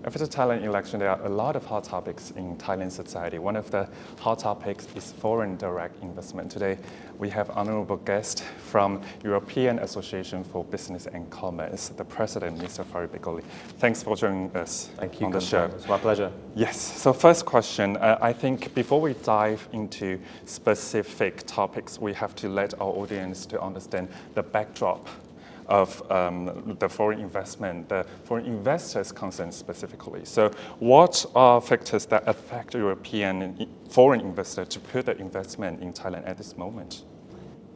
After the Thailand election, there are a lot of hot topics in Thailand society. One of the hot topics is foreign direct investment. Today, we have honorable guest from European Association for Business and Commerce, the president, Mr. Farid Begoli. Thanks for joining us on the show. It's my pleasure. Yes. So first question, I think before we dive into specific topics, we have to let our audience to understand the backdrop of the foreign investment, the foreign investors' concern specifically. So what are factors that affect European foreign investors to put their investment in Thailand at this moment?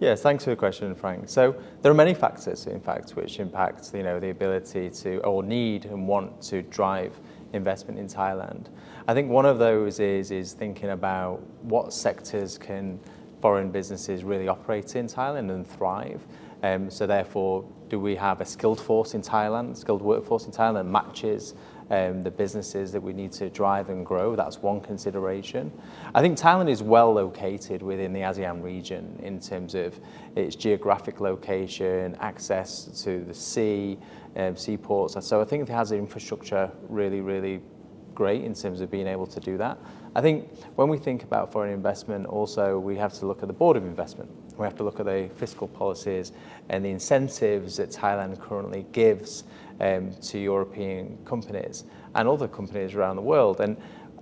Yes, thanks for the question, Frank. So there are many factors, in fact, which impact the ability to, or need and want to drive investment in Thailand. I think one of those is thinking about what sectors can foreign businesses really operate in Thailand and thrive. So therefore, do we have a skilled workforce in Thailand that matches the businesses that we need to drive and grow? That's one consideration. I think Thailand is well located within the ASEAN region in terms of its geographic location, access to the sea, seaports. So I think it has the infrastructure really great in terms of being able to do that. I think when we think about foreign investment, also we have to look at the board of investment. We have to look at the fiscal policies and the incentives that Thailand currently gives to European companies and other companies around the world. And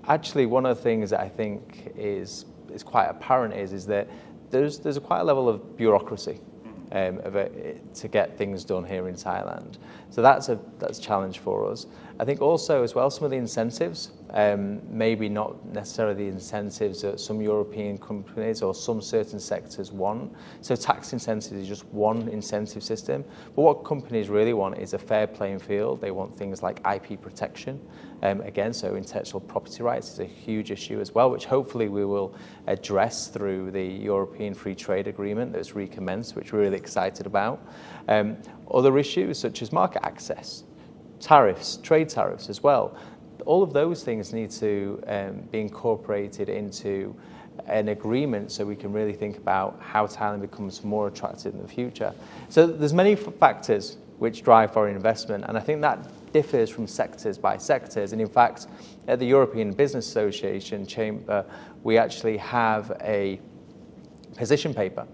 actually, one of the things that I think is quite apparent is that there's quite a level of bureaucracy to get things done here in Thailand. So that's a challenge for us. I think also as well some of the incentives, maybe not necessarily the incentives that some European companies or some certain sectors want. So tax incentives is just one incentive system. But what companies really want is a fair playing field. They want things like IP protection. Again, so intellectual property rights is a huge issue as well, which hopefully we will address through the European Free Trade Agreement that's recommenced, which we're really excited about. Other issues such as market access, tariffs, trade tariffs as well. All of those things need to be incorporated into an agreement so we can really think about how Thailand becomes more attractive in the future. So there's many factors which drive foreign investment, and I think that differs from sectors by sectors. And in fact, at the European Business Association Chamber, we actually have a position paper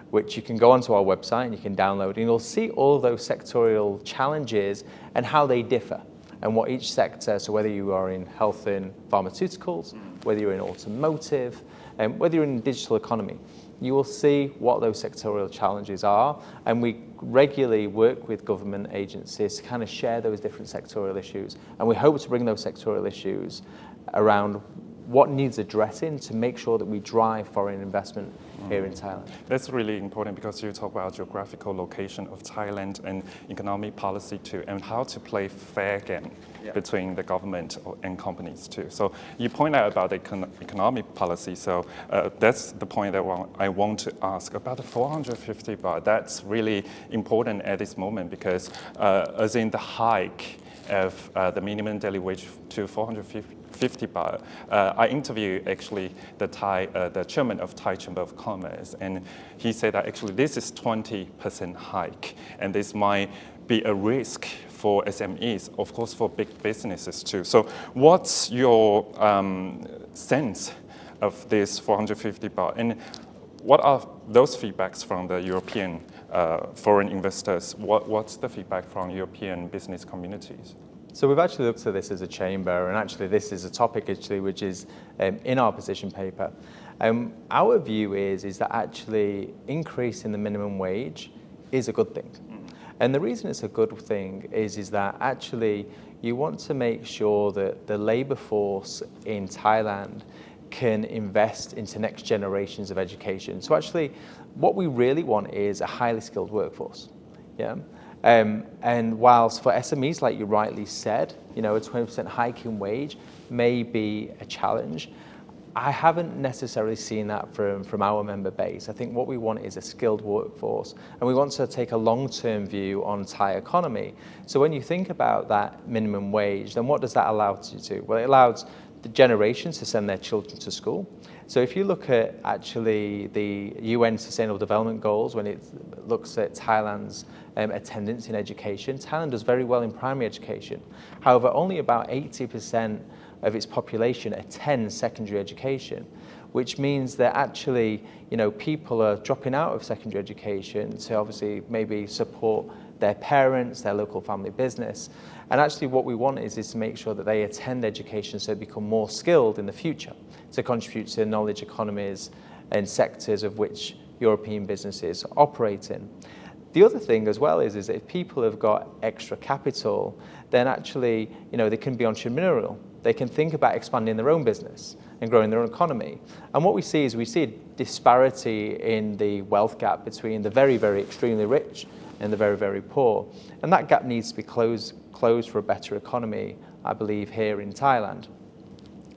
which you can go onto our website and you can download, and you'll see all of those sectorial challenges and how they differ and what each sector, so whether you are in health and pharmaceuticals, whether you're in automotive, and whether you're in digital economy, you will see what those sectorial challenges are. And we regularly work with government agencies to kind of share those different sectorial issues. And we hope to bring those sectorial issues around what needs addressing to make sure that we drive foreign investment here in Thailand. That's really important because you talk about geographical location of Thailand and economic policy too, and how to play fair game between the government and companies too. So you point out about the economic policy, so that's the point that I want to ask about the 450 baht. That's really important at this moment because as in the hike of the minimum daily wage to 450 baht. I interviewed actually the chairman of Thai Chamber of Commerce, and he said that actually this is 20% hike, and this might be a risk for SMEs, of course for big businesses too. So what's your sense of this 450 baht, and what are those feedbacks from the European foreign investors? What's the feedback from European business communities? So we've actually looked at this as a chamber, and actually this is a topic which is in our position paper. Our view is that actually increasing the minimum wage is a good thing. And the reason it's a good thing is that actually you want to make sure that the labour force in Thailand can invest into next generations of education. So actually what we really want is a highly skilled workforce. And whilst for SMEs, like you rightly said, a 20% hike in wage may be a challenge, I haven't necessarily seen that from our member base. I think what we want is a skilled workforce, and we want to take a long-term view on Thai economy. So when you think about that minimum wage, then what does that allow you to do? Well, it allows the generations to send their children to school. So if you look at actually the UN Sustainable Development Goals, when it looks at Thailand's attendance in education, Thailand does very well in primary education. However, only about 80% of its population attend secondary education, which means that actually, people are dropping out of secondary education to obviously maybe support their parents, their local family business. And actually what we want is to make sure that they attend education so they become more skilled in the future to contribute to knowledge economies and sectors of which European businesses operate in. The other thing as well is that if people have got extra capital, then actually, they can be entrepreneurial. They can think about expanding their own business and growing their own economy. And what we see is a disparity in the wealth gap between the very, very extremely rich and the very, very poor. And that gap needs to be closed for a better economy, I believe, here in Thailand.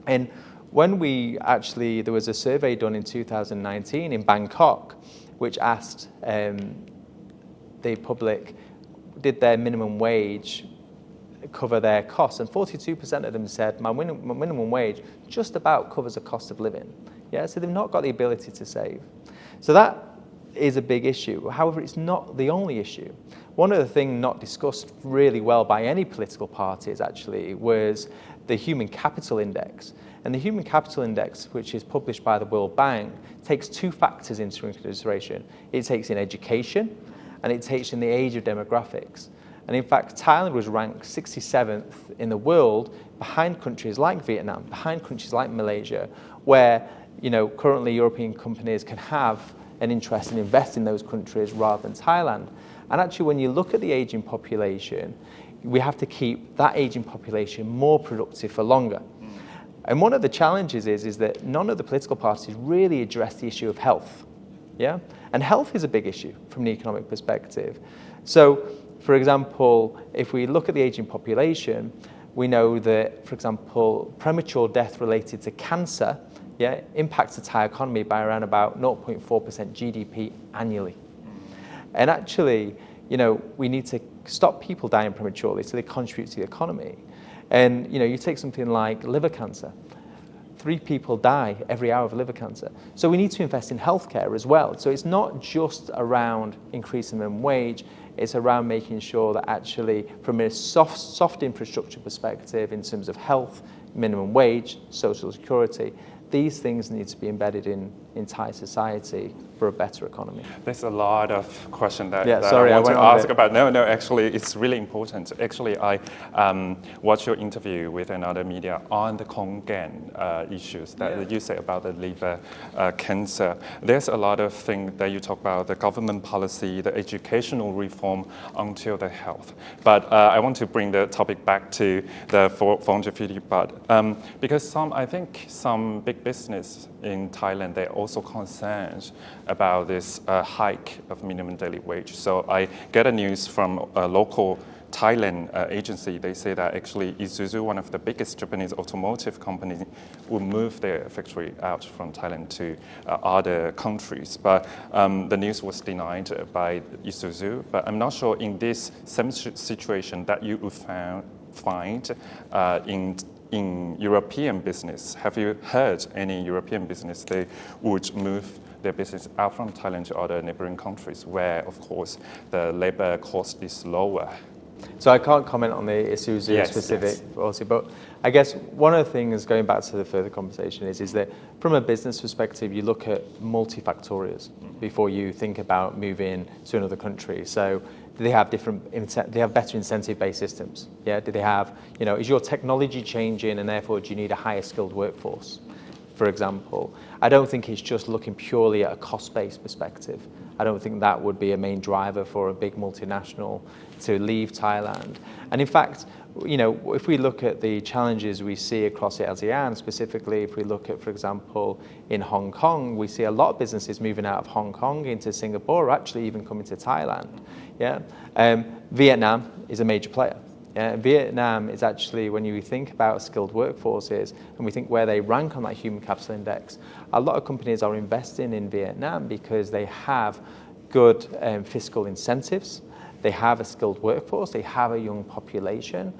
And when there was a survey done in 2019 in Bangkok, which asked the public, did their minimum wage cover their costs? And 42% of them said, my minimum wage just about covers the cost of living. Yeah, so they've not got the ability to save. So that is a big issue. However, it's not the only issue. One of the things not discussed really well by any political parties actually was the Human Capital Index. And the Human Capital Index, which is published by the World Bank, takes two factors into consideration. It takes in education and it takes in the age of demographics. And in fact, Thailand was ranked 67th in the world behind countries like Vietnam, behind countries like Malaysia, where currently European companies can have an interest in investing in those countries rather than Thailand. And actually, when you look at the aging population, we have to keep that aging population more productive for longer. And one of the challenges is that none of the political parties really address the issue of health. Yeah? And health is a big issue from an economic perspective. So, for example, if we look at the aging population, we know that, for example, premature death related to cancer impacts the Thai economy by around about 0.4% GDP annually. And actually, we need to stop people dying prematurely so they contribute to the economy. And, you take something like liver cancer. 3 people die every hour of liver cancer. So we need to invest in healthcare as well. So it's not just around increasing minimum wage, it's around making sure that actually from a soft infrastructure perspective in terms of health, minimum wage, social security, these things need to be embedded in Thai society for a better economy. There's a lot of questions that sorry, I want to ask bit. about. No, actually, it's really important. Actually, I watched your interview with another media on the Kongan issues that you say about the liver cancer. There's a lot of things that you talk about, the government policy, the educational reform until the health. But I want to bring the topic back to the 450 baht. Because I think some big business in Thailand, they're also concerned about this hike of minimum daily wage. So I get a news from a local Thailand agency. They say that actually Isuzu, one of the biggest Japanese automotive companies, will move their factory out from Thailand to other countries. But the news was denied by Isuzu. But I'm not sure in this same situation that you would find in European business. Have you heard any European business they would move their business out from Thailand to other neighboring countries where, of course, the labor cost is lower? So I can't comment on the Isuzu specific policy, but I guess one of the things, going back to the further conversation, is that from a business perspective, you look at multifactorials before you think about moving to another country. So do they have better incentive-based systems? Yeah. Do they have, is your technology changing and therefore do you need a higher skilled workforce? For example, I don't think it's just looking purely at a cost-based perspective. I don't think that would be a main driver for a big multinational to leave Thailand. And in fact, if we look at the challenges we see across the ASEAN, specifically if we look at, for example, in Hong Kong, we see a lot of businesses moving out of Hong Kong into Singapore, or actually even coming to Thailand. Yeah, Vietnam is a major player. Vietnam is actually, when you think about skilled workforces and we think where they rank on that human capital index, a lot of companies are investing in Vietnam because they have good fiscal incentives. They have a skilled workforce. They have a young population.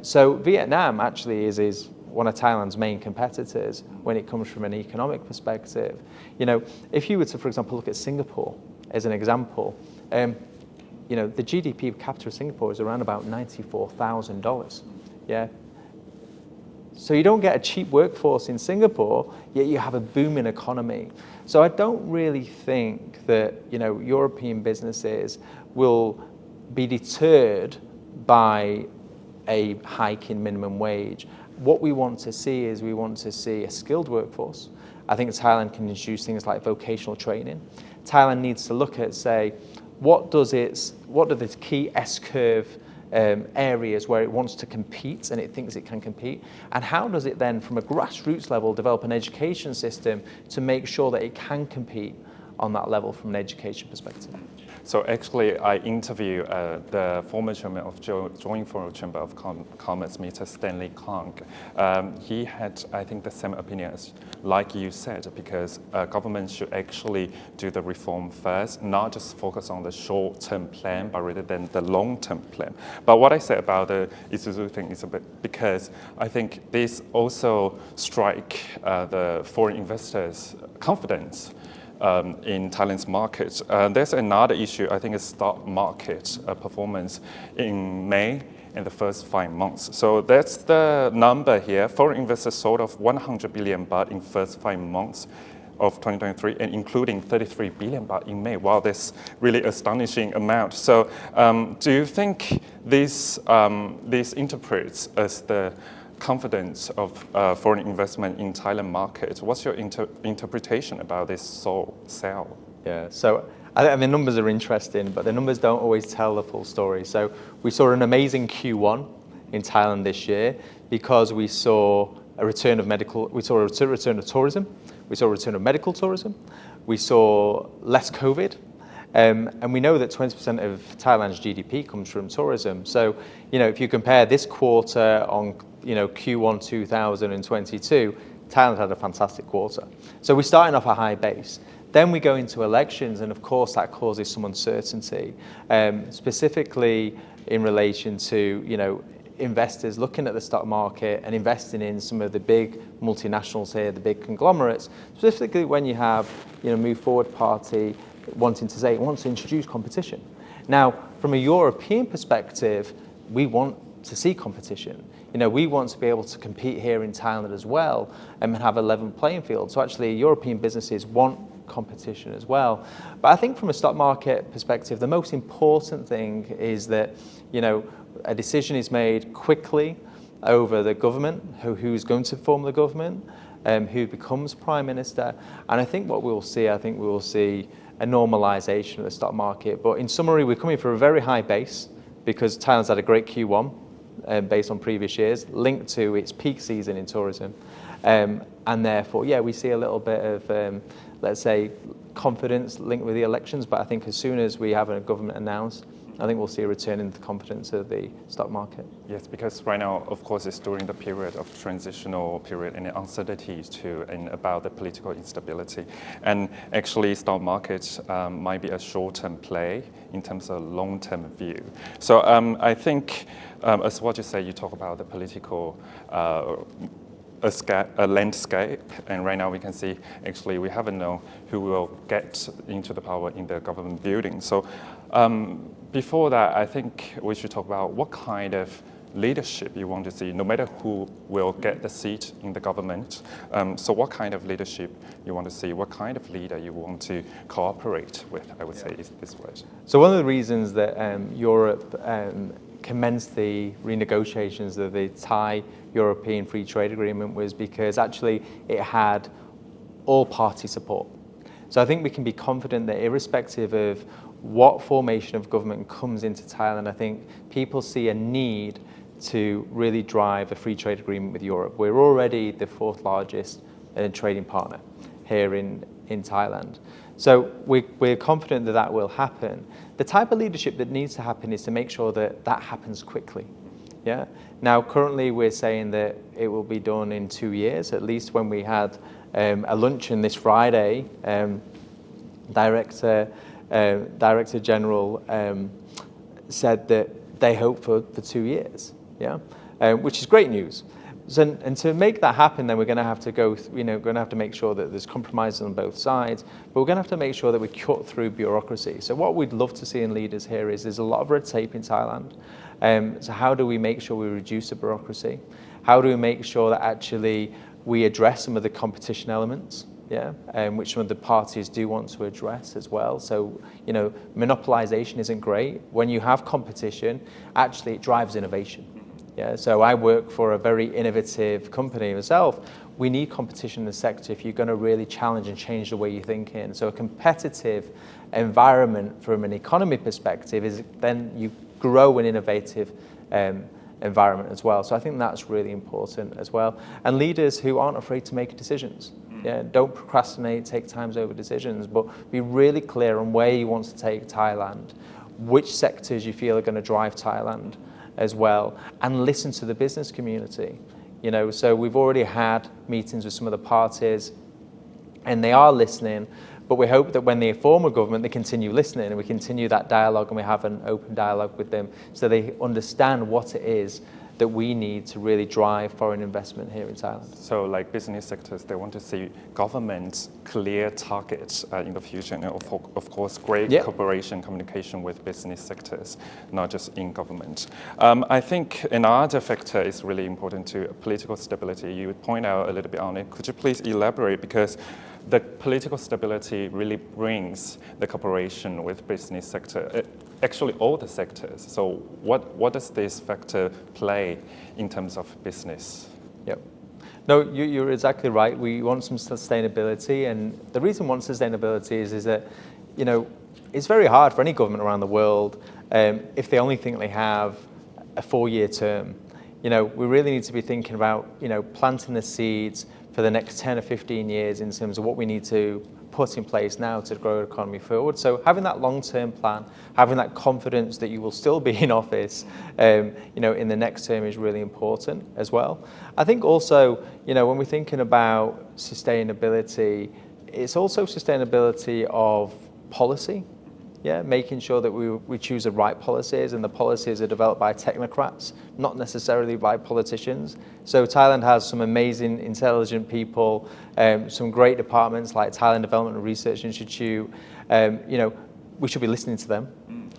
So Vietnam actually is one of Thailand's main competitors when it comes from an economic perspective. If you were to, for example, look at Singapore as an example, the GDP per capita of Singapore is around about $94,000. Yeah. So you don't get a cheap workforce in Singapore, yet you have a booming economy. So I don't really think that European businesses will be deterred by a hike in minimum wage. What we want to see is a skilled workforce. I think Thailand can introduce things like vocational training. Thailand needs to look at, say, what are the key S-curve areas where it wants to compete and it thinks it can compete, and how does it then, from a grassroots level, develop an education system to make sure that it can compete on that level from an education perspective. So actually, I interviewed the former chairman of Joint Foreign Chamber of Commerce, Mr. Stanley Kong. He had, I think, the same opinion as like you said, because government should actually do the reform first, not just focus on the short-term plan, but rather than the long-term plan. But what I said about the Isuzu thing is a bit because I think this also strike the foreign investors' confidence in Thailand's market. There's another issue, I think, is stock market performance in May in the first 5 months. So that's the number here. Foreign investors sold off 100 billion baht in first 5 months of 2023, and including 33 billion baht in May. Wow, that's really astonishing amount. So do you think this interprets as the confidence of foreign investment in Thailand market? What's your interpretation about this sell? Yeah, so I think the numbers are interesting, but the numbers don't always tell the full story. So we saw an amazing Q1 in Thailand this year because we saw a return of return of tourism, we saw a return of medical tourism, we saw less COVID, and we know that 20% of Thailand's GDP comes from tourism. So, if you compare this quarter on Q1 2022, Thailand had a fantastic quarter. So we're starting off a high base. Then we go into elections, and of course that causes some uncertainty, specifically in relation to investors looking at the stock market and investing in some of the big multinationals here, the big conglomerates, specifically when you have Move Forward Party wanting to say it wants to introduce competition. Now, from a European perspective, we want to see competition. We want to be able to compete here in Thailand as well and have a level playing field. So actually, European businesses want competition as well. But I think from a stock market perspective, the most important thing is that, a decision is made quickly over the government, who's going to form the government, who becomes prime minister. And I think what we will see a normalization of the stock market. But in summary, we're coming from a very high base because Thailand's had a great Q1 based on previous years, linked to its peak season in tourism. And therefore, we see a little bit of, let's say, confidence linked with the elections. But I think as soon as we have a government announced, I think we'll see a return in the confidence of the stock market. Yes, because right now, of course, it's during the period of transitional period and uncertainties too, and about the political instability. And actually, stock markets might be a short-term play in terms of long-term view. So I think, as what you say, you talk about the political a landscape, and right now we can see actually we haven't known who will get into the power in the government building. So before that, I think we should talk about what kind of leadership you want to see, no matter who will get the seat in the government. So what kind of leadership you want to see, what kind of leader you want to cooperate with, I would say is this word. So one of the reasons that Europe commenced the renegotiations of the Thai-European Free Trade Agreement was because actually it had all party support. So I think we can be confident that irrespective of what formation of government comes into Thailand, I think people see a need to really drive a free trade agreement with Europe. We're already the fourth largest trading partner here in Thailand. So we're confident that that will happen. The type of leadership that needs to happen is to make sure that that happens quickly. Yeah. Now, currently, we're saying that it will be done in 2 years. At least when we had a luncheon this Friday, Director General said that they hope for 2 years. Yeah, which is great news. And to make that happen, then we're going to have to going to have to make sure that there's compromises on both sides, but we're going to have to make sure that we cut through bureaucracy. So what we'd love to see in leaders here is there's a lot of red tape in Thailand. So how do we make sure we reduce the bureaucracy? How do we make sure that actually we address some of the competition elements? Which some of the parties do want to address as well. So, monopolization isn't great. When you have competition, actually it drives innovation. So I work for a very innovative company myself. We need competition in the sector if you're going to really challenge and change the way you're thinking. So a competitive environment from an economy perspective is then you grow an innovative environment as well. So I think that's really important as well. And leaders who aren't afraid to make decisions. Don't procrastinate, take times over decisions, but be really clear on where you want to take Thailand, which sectors you feel are going to drive Thailand as well, and listen to the business community. So we've already had meetings with some of the parties, and they are listening, but we hope that when they form a government, they continue listening, and we continue that dialogue, and we have an open dialogue with them, so they understand what it is that we need to really drive foreign investment here in Thailand. So like business sectors, they want to see government's clear targets in the future, and of course, great cooperation, communication with business sectors, not just in government. I think another factor is really important to political stability. You would point out a little bit on it. Could you please elaborate? Because the political stability really brings the cooperation with business sector, actually all the sectors. So what does this factor play in terms of business? No, you're exactly right. We want some sustainability, and the reason we want sustainability is that, it's very hard for any government around the world if they only think they have a 4-year term. We really need to be thinking about, planting the seeds for the next 10 or 15 years in terms of what we need to put in place now to grow our economy forward. So having that long-term plan, having that confidence that you will still be in office, in the next term is really important as well. I think also, when we're thinking about sustainability, it's also sustainability of policy. Making sure that we choose the right policies, and the policies are developed by technocrats, not necessarily by politicians. So Thailand has some amazing, intelligent people, some great departments like Thailand Development and Research Institute. We should be listening to them,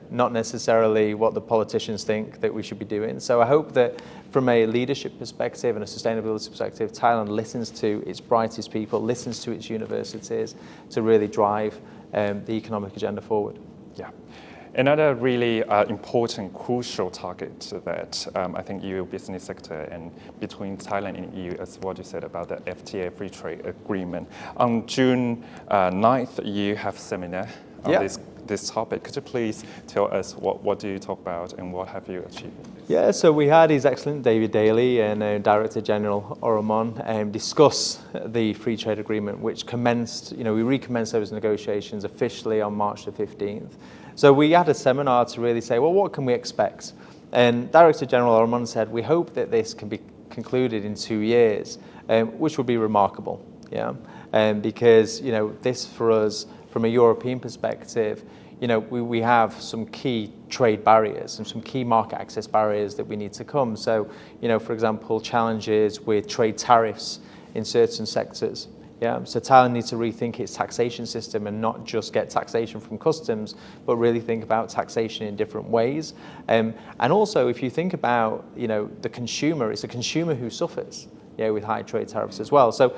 not necessarily what the politicians think that we should be doing. So I hope that from a leadership perspective and a sustainability perspective, Thailand listens to its brightest people, listens to its universities to really drive the economic agenda forward. Another really important, crucial target that I think EU business sector and between Thailand and EU is what you said about the FTA free trade agreement. On June 9th, you have seminar on this topic. Could you please tell us what do you talk about and what have you achieved? So we had His Excellent David Daly and Director General Oromon discuss the free trade agreement, which commenced, we recommenced those negotiations officially on March the 15th. So we had a seminar to really say, well, what can we expect? And Director General Oromon said, we hope that this can be concluded in 2 years, which would be remarkable, because, this for us, from a European perspective, we have some key trade barriers and some key market access barriers that we need to come. So, for example, challenges with trade tariffs in certain sectors. So Thailand needs to rethink its taxation system and not just get taxation from customs, but really think about taxation in different ways. And also, if you think about, the consumer, it's the consumer who suffers, with high trade tariffs as well. So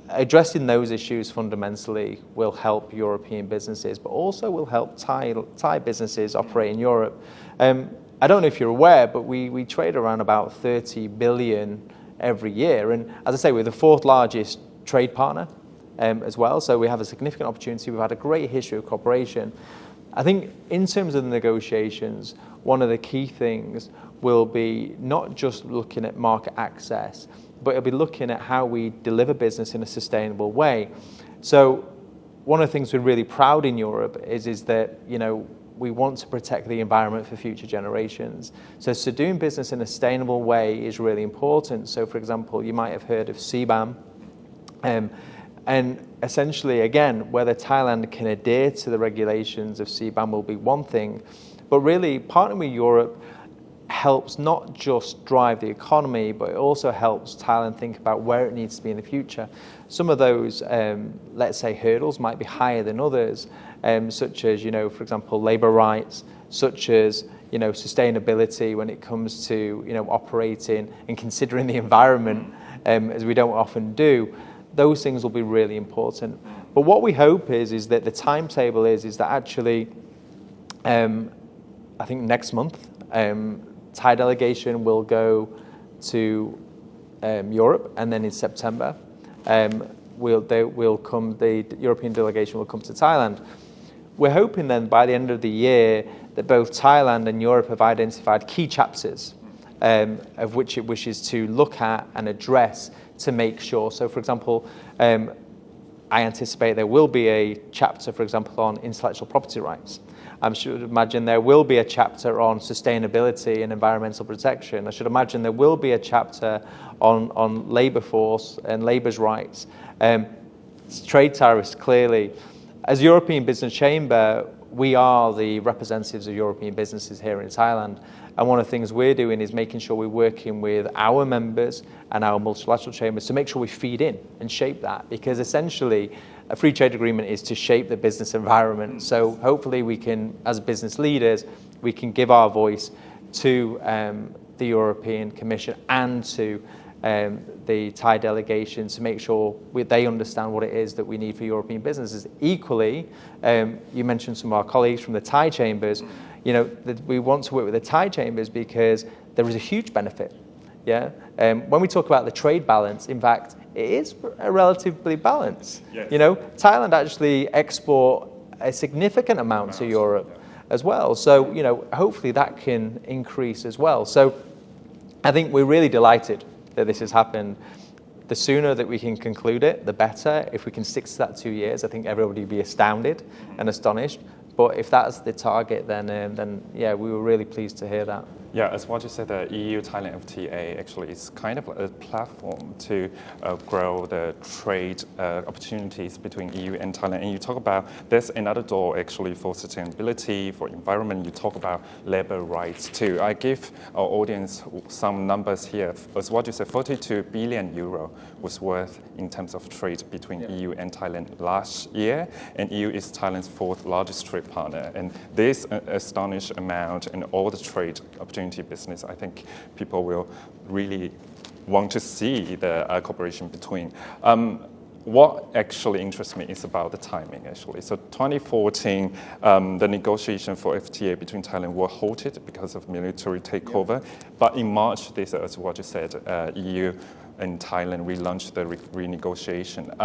addressing those issues fundamentally will help European businesses, but also will help Thai businesses operate in Europe. I don't know if you're aware, but we trade around about 30 billion every year. And as I say, we're the 4th largest trade partner as well. So we have a significant opportunity. We've had a great history of cooperation. I think in terms of the negotiations, one of the key things will be not just looking at market access, but it'll be looking at how we deliver business in a sustainable way. So one of the things we're really proud in Europe is that, we want to protect the environment for future generations. So doing business in a sustainable way is really important. So for example, you might have heard of CBAM. And essentially, again, whether Thailand can adhere to the regulations of CBAM will be one thing, but really partnering with Europe, helps not just drive the economy, but it also helps Thailand think about where it needs to be in the future. Some of those, let's say, hurdles might be higher than others, such as, for example, labour rights, such as, sustainability when it comes to, operating and considering the environment, as we don't often do. Those things will be really important. But what we hope is that the timetable is that actually, I think next month, Thai delegation will go to Europe, and then in September, the European delegation will come to Thailand. We're hoping then by the end of the year that both Thailand and Europe have identified key chapters of which it wishes to look at and address to make sure. So, for example, I anticipate there will be a chapter, for example, on intellectual property rights. I should imagine there will be a chapter on sustainability and environmental protection. I should imagine there will be a chapter on labour force and labour's rights. Trade tariffs, clearly. As European Business Chamber, we are the representatives of European businesses here in Thailand. And one of the things we're doing is making sure we're working with our members and our multilateral chambers to make sure we feed in and shape that. Because essentially, a free trade agreement is to shape the business environment. So hopefully we can, as business leaders, we can give our voice to the European Commission and to the Thai delegation to make sure they understand what it is that we need for European businesses. Equally, you mentioned some of our colleagues from the Thai chambers, that we want to work with the Thai chambers because there is a huge benefit. Yeah. When we talk about the trade balance, in fact, it is a relatively balanced. Yes. Thailand actually export a significant amount to Europe as well. So, hopefully that can increase as well. So I think we're really delighted that this has happened. The sooner that we can conclude it, the better. If we can stick to that 2 years, I think everybody will be astounded and astonished. But if that's the target, then yeah, we were really pleased to hear that. Yeah, as what you said, the EU-Thailand FTA actually is kind of a platform to grow the trade opportunities between EU and Thailand. And you talk about there's another door actually for sustainability, for environment. You talk about labor rights too. I give our audience some numbers here. As what you said, 42 billion euro was worth in terms of trade between EU and Thailand last year. And EU is Thailand's fourth largest trade partner. And this astonishing amount and all the trade opportunities business, I think people will really want to see the cooperation between. What actually interests me is about the timing, actually. So 2014, the negotiation for FTA between Thailand were halted because of military takeover. But in March, this, as what you said, EU and Thailand relaunched the renegotiation.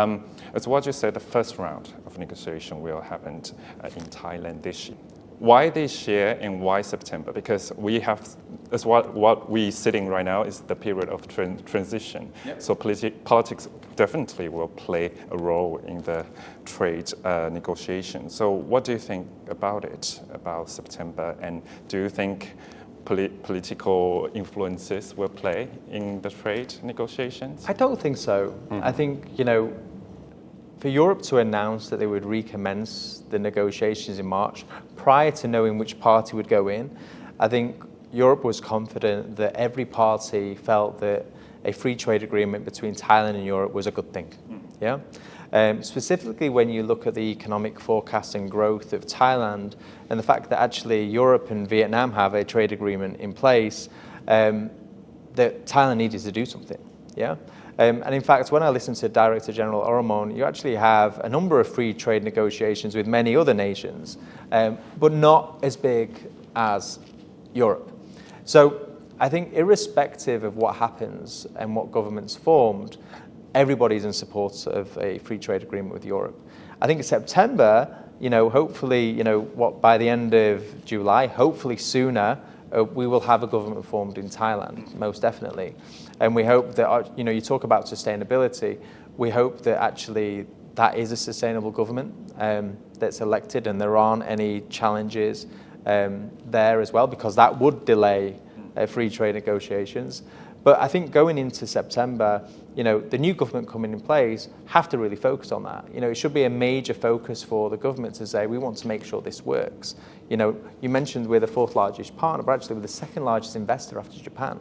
As what you said, the first round of negotiation will happen in Thailand this year. Why this year and why September? Because we have, as what we sitting right now is the period of transition. Yep. So politics definitely will play a role in the trade negotiation. So what do you think about it, about September? And do you think political influences will play in the trade negotiations? I don't think so. Mm-hmm. I think, for Europe to announce that they would recommence the negotiations in March, prior to knowing which party would go in, I think Europe was confident that every party felt that a free trade agreement between Thailand and Europe was a good thing. Yeah. Specifically, when you look at the economic forecast and growth of Thailand, and the fact that actually Europe and Vietnam have a trade agreement in place, that Thailand needed to do something. Yeah. And in fact, when I listened to Director General Oromon, you actually have a number of free trade negotiations with many other nations, but not as big as Europe. So I think irrespective of what happens and what government's formed, everybody's in support of a free trade agreement with Europe. I think in September, hopefully, by the end of July, hopefully sooner, we will have a government formed in Thailand, most definitely. And we hope that, you talk about sustainability, we hope that actually that is a sustainable government that's elected and there aren't any challenges there as well, because that would delay free trade negotiations. But I think going into September, the new government coming in place have to really focus on that. It should be a major focus for the government to say, we want to make sure this works. You mentioned we're the 4th largest partner, but actually we're the 2nd largest investor after Japan.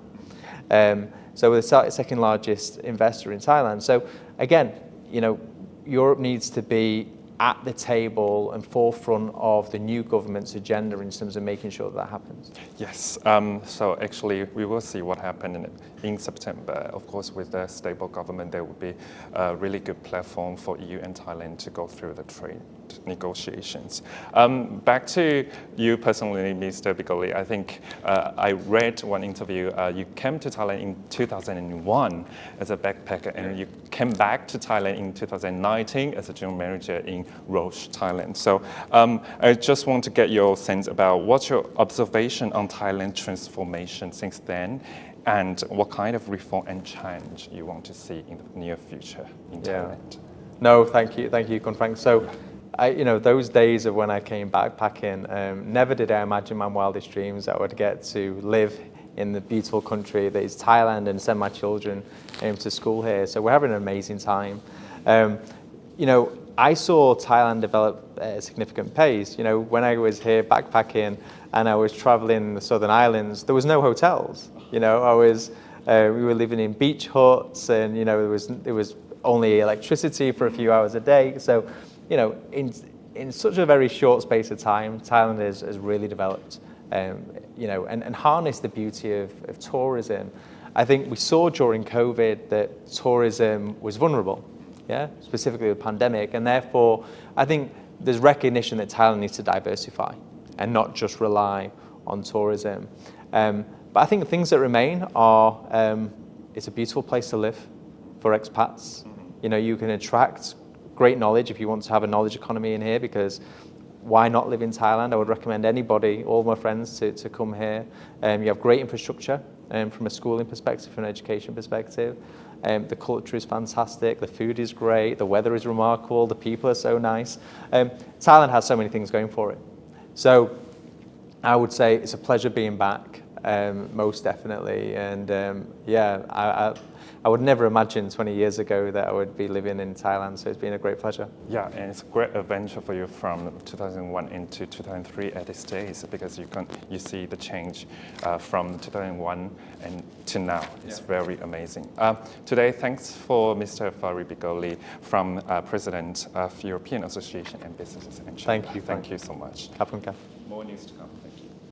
So we're the 2nd largest investor in Thailand. So again, Europe needs to be at the table and forefront of the new government's agenda in terms of making sure that happens. Yes, so actually we will see what happens in September. Of course, with a stable government, there will be a really good platform for EU and Thailand to go through the trade negotiations. Back to you personally, Mr. Bigoli, I think I read one interview. You came to Thailand in 2001 as a backpacker, and you came back to Thailand in 2019 as a general manager in Roche, Thailand. So I just want to get your sense about what's your observation on Thailand transformation since then, and what kind of reform and change you want to see in the near future in Thailand. No, thank you, Khun Frank. So, those days of when I came backpacking, never did I imagine in my wildest dreams that I would get to live in the beautiful country that is Thailand and send my children to school here. So we're having an amazing time. I saw Thailand develop at a significant pace. When I was here backpacking and I was traveling the Southern Islands, there was no hotels. We were living in beach huts, and there was only electricity for a few hours a day. So, in such a very short space of time, Thailand has really developed, and harnessed the beauty of tourism. I think we saw during COVID that tourism was vulnerable, specifically the pandemic, and therefore I think there's recognition that Thailand needs to diversify and not just rely on tourism. But I think the things that remain are, it's a beautiful place to live for expats. You can attract great knowledge if you want to have a knowledge economy in here, because why not live in Thailand? I would recommend anybody, all my friends, to come here. You have great infrastructure from a schooling perspective, from an education perspective. The culture is fantastic, the food is great, the weather is remarkable, the people are so nice. Thailand has so many things going for it. So I would say it's a pleasure being back, most definitely. And I would never imagine 20 years ago that I would be living in Thailand, so it's been a great pleasure. Yeah, and it's a great adventure for you from 2001 into 2003 at this stage, because you see the change from 2001 and to now. It's very amazing. Today, thanks for Mr. Fari Bigoli, from President of European Association and Businesses and China. Thank you. Thank you so much. Kapun Ka. More news to come.